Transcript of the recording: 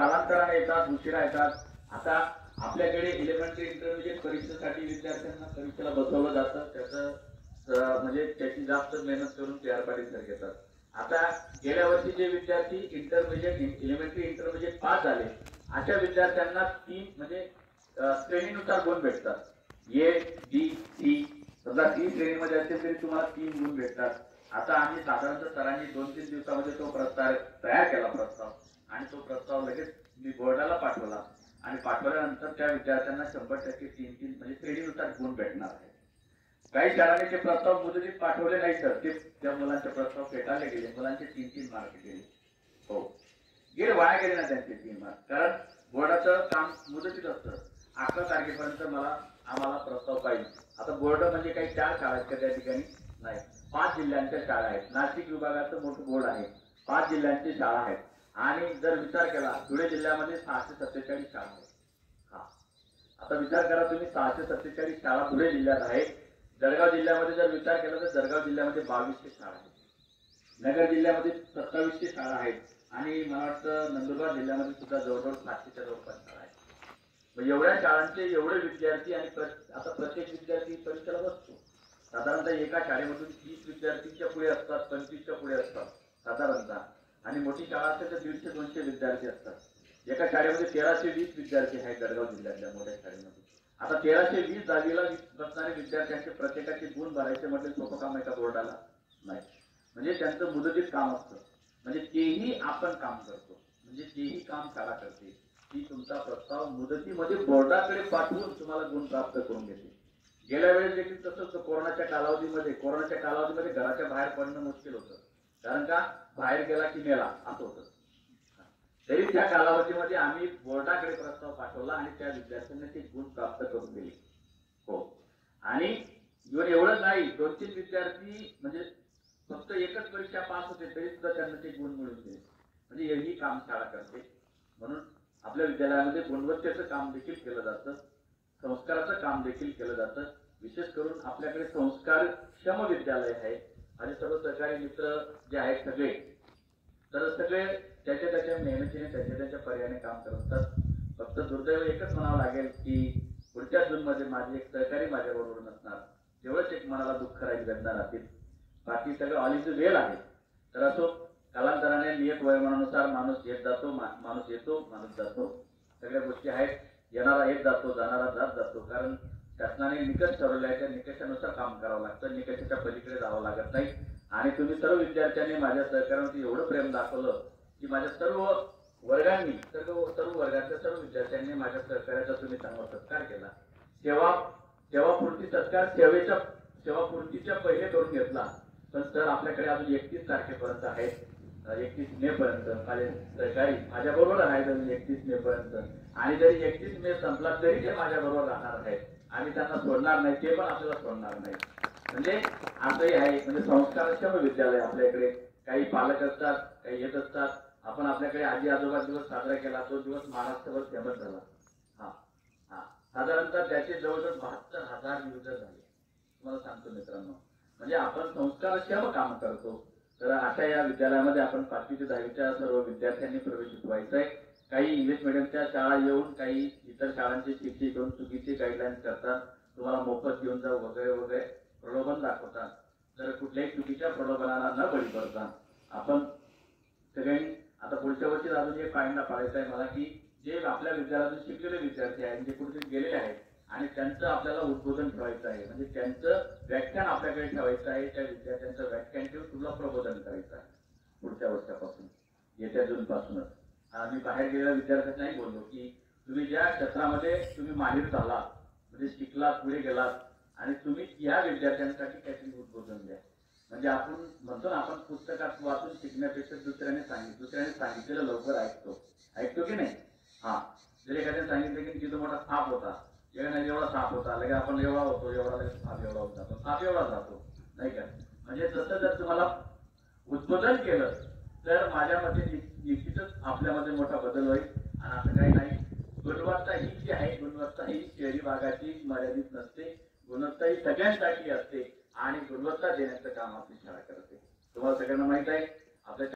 कालांतराने येतात, उशिरा येतात. आता आपल्याकडे एलिमेंटरी इंटरमिजिएट परीक्षेसाठी विद्यार्थ्यांना परीक्षेला बसवलं जातं. त्याचं म्हणजे त्याची जास्त मेहनत करून तयार पाटील घेतात. आता गेल्या वर्षी जे विद्यार्थी इंटरमिजिएट एलिमेंटरी इंटरमिजिएट पास झाले अशा विद्यार्थ्यांना 3 म्हणजे श्रेणीनुसार गुण भेटतात. A B C. समजा सी श्रेणीमध्ये असेल तरी तुम्हाला 3 गुण भेटतात. आता आम्ही साधारणतः सरांनी 2-3 दिवसामध्ये तो प्रस्ताव तयार केला आणि तो प्रस्ताव लगेच मी बोर्डाला पाठवला आणि पाठवल्यानंतर त्या विद्यार्थ्यांना 100% 3-3 म्हणजे श्रेणीनुसार गुण भेटणार आहे. काही शाळांनी ते प्रस्ताव मुदतीत पाठवले नाही तर ते त्या मुलांचे प्रस्ताव फेटाळले गेले. मुलांचे 3-3 मार्क गेले. हो, गेले, वाया गेले ना त्यांचे 3 मार्क. कारण बोर्डाचं काम मुदतीत असतं. 11 तारखेपर्यंत आम्हाला प्रस्ताव पाहिजे. आता बोर्ड म्हणजे काही 4 शाळा आहेत त्या ठिकाणी नाही, 5 जिल्ह्यांच्या शाळा आहेत. नाशिक विभागाचं मोठं बोर्ड आहे, 5 जिल्ह्यांची शाळा आहेत. आणि जर विचार केला धुळे जिल्ह्यामध्ये 647 शाळा आहेत. हा, आता विचार करा तुम्ही, 647 शाळा धुळे जिल्ह्यात आहेत. जळगाव जिल्ह्यामध्ये जर विचार केला तर जळगाव जिल्ह्यामध्ये 2200 शाळा आहेत. नगर जिल्ह्यामध्ये 2700 शाळा आहेत. आणि मला वाटतं नंदुरबार जिल्ह्यामध्ये सुद्धा जवळजवळ 700च्या जवळपास शाळा आहेत. मग एवढ्या शाळांचे एवढे विद्यार्थी आणि आता प्रत्येक विद्यार्थी परीक्षेला बसतो. साधारणतः एका शाळेमधून 30 विद्यार्थींच्या पुढे असतात, 25च्या पुढे असतात साधारणतः. आणि मोठी शाळा असेल तर 150-200 विद्यार्थी असतात. एका शाळेमध्ये 1320 विद्यार्थी आहेत जळगाव जिल्ह्यातल्या मोठ्या शाळेमध्ये. आता 1320 जागेला बसणारे विद्यार्थ्यांचे प्रत्येकाचे गुण भरायचे म्हटले सोपं काम आहे का बोर्डाला? नाही. म्हणजे त्यांचं मुदतीत काम असतं. म्हणजे तेही आपण काम करतो, म्हणजे तेही काम शाळा करते की तुमचा प्रस्ताव मुदतीमध्ये बोर्डाकडे पाठवून तुम्हाला गुण प्राप्त करून घेते. गेल्या वेळेस देखील तसंच कोरोनाच्या कालावधीमध्ये घराच्या बाहेर पडणं मुश्किल होतं. कारण का, बाहेर गेला की मेला असं होतं. तरी त्या कालावधीमध्ये आम्ही बोर्डाकडे प्रस्ताव पाठवला आणि त्या विद्यार्थ्यांनी ते गुण प्राप्त करून दिले. हो, आणि एवढंच नाही, 2-3 विद्यार्थी म्हणजे फक्त एकच परीक्षा पास होते तरी सुद्धा त्यांना ते गुण मिळून दिले. म्हणजे हेही काम शाळा करते. म्हणून आपल्या विद्यालयामध्ये गुणवत्तेचं काम देखील केलं जातं, संस्काराचं काम देखील केलं जातं. विशेष करून आपल्याकडे संस्कारक्षम विद्यालय आहे. आणि सर्व सहकारी मित्र जे आहेत सगळे त्याच्या मेहनतीने त्याच्या पर्यायाने काम करतात. फक्त दुर्दैव एकच म्हणावं लागेल की पुढच्या जूनमध्ये माझे एक सहकारी माझ्याबरोबर नसणार. तेवढंच एक मनाला दुःख राहील, वेदना राहतील. बाकी सगळं ऑल इज वेल आहे. तर असो, कालांतराने नियत वयोमानानुसार माणूस येत जातो, माणूस येतो, माणूस जातो. सगळ्या गोष्टी आहेत. येणारा येत जातो, जाणारा जात जातो. कारण शासनाने निकष ठरवले आहे, त्या निकषानुसार काम करावं लागतं. निकषाच्या पलीकडे जावं लागत नाही. आणि तुम्ही सर्व विद्यार्थ्यांनी माझ्या सहकार्यावरती एवढं प्रेम दाखवलं की माझ्या सर्व वर्गातल्या सर्व विद्यार्थ्यांनी माझ्या सहकार्याचा तुम्ही चांगला सत्कार केला. सेवापूर्ती सत्कार सेवापूर्तीच्या पहिले करून घेतला. पण सर आपल्याकडे अजून 31 तारखेपर्यंत आहे, 31 मे पर्यंत माझे सहकारी माझ्याबरोबर आहेत. 31 मे पर्यंत. आणि जरी 31 मे संपला तरी ते माझ्याबरोबर राहणार आहेत. आम्ही त्यांना सोडणार नाही, ते पण आपल्याला सोडणार नाही. म्हणजे असंही आहे. म्हणजे संस्कारक्षम विद्यालय आपल्याकडे. काही पालक असतात, काही येत असतात. आपण आपल्याकडे आजी आजोबा दिवस साजरा केला, तो दिवस महाराष्ट्रभर फेमस झाला. साधारणतः त्याचे जवळजवळ 72,000 युजर झाले. तुम्हाला सांगतो मित्रांनो, म्हणजे आपण संस्कारक्षम काम करतो. तर अशा या विद्यालयामध्ये आपण 5वी ते 10वीच्या सर्व विद्यार्थ्यांनी प्रवेशित व्हायचं आहे. काही इंग्लिश मिडियमच्या शाळा येऊन काही इतर शाळांची शिक्षी करून चुकीचे गाईडलाईन करतात. तुम्हाला मोफत घेऊन जाऊ वगैरे वगैरे प्रलोभन दाखवतात. तर कुठल्याही चुकीच्या प्रलोभनाला न बळी पडता आपण सगळ्यांनी आता पुढच्या वर्षी अजून एक पायंडा पाडायचा आहे मला की जे आपल्या विद्यालयातून शिकलेले विद्यार्थी आहेत, जे कुठे गेलेले आहेत आणि त्यांचं आपल्याला उद्बोधन ठेवायचं आहे. म्हणजे त्यांचं व्याख्यान आपल्याकडे ठेवायचं आहे. त्या विद्यार्थ्यांचं व्याख्यान ठेवून तुला प्रबोधन करायचं आहे पुढच्या वर्षापासून, येत्या जूनपासूनच. मी बाहेर गेलेल्या विद्यार्थ्यांना नाही बोललो की तुम्ही ज्या क्षेत्रामध्ये तुम्ही माहिर झाला, म्हणजे शिकलात, पुढे गेलात आणि तुम्ही या विद्यार्थ्यांसाठी काहीतरी उद्बोधन द्या. म्हणजे आपण म्हणतो ना, आपण पुस्तकात वाचून शिकण्यापेक्षा दुसऱ्याने सांगितलेलं लवकर ऐकतो की नाही? जर एखाद्याने सांगितलं की तिथं मोठा साप होता, एवढा साप होता, लगेच आपण एवढा होतो, एवढा लगेच साप एवढा होता, पण साप एवढा जातो नाही का? म्हणजे तसं जर तुम्हाला उद्बोधन केलं तर माझ्या मते निश्चितच आपल्यामध्ये मोठा बदल होईल. आणि असं काही नाही. गुणवत्ता ही जी आहे, गुणवत्ता ही शहरी भागाची मर्यादित नसते. गुणवत्ता ही सगळ्यांसाठी असते आणि गुणवत्ता देण्याचं काम आपली शाळा करते. तुम्हाला सगळ्यांना माहित आहे. आपल्या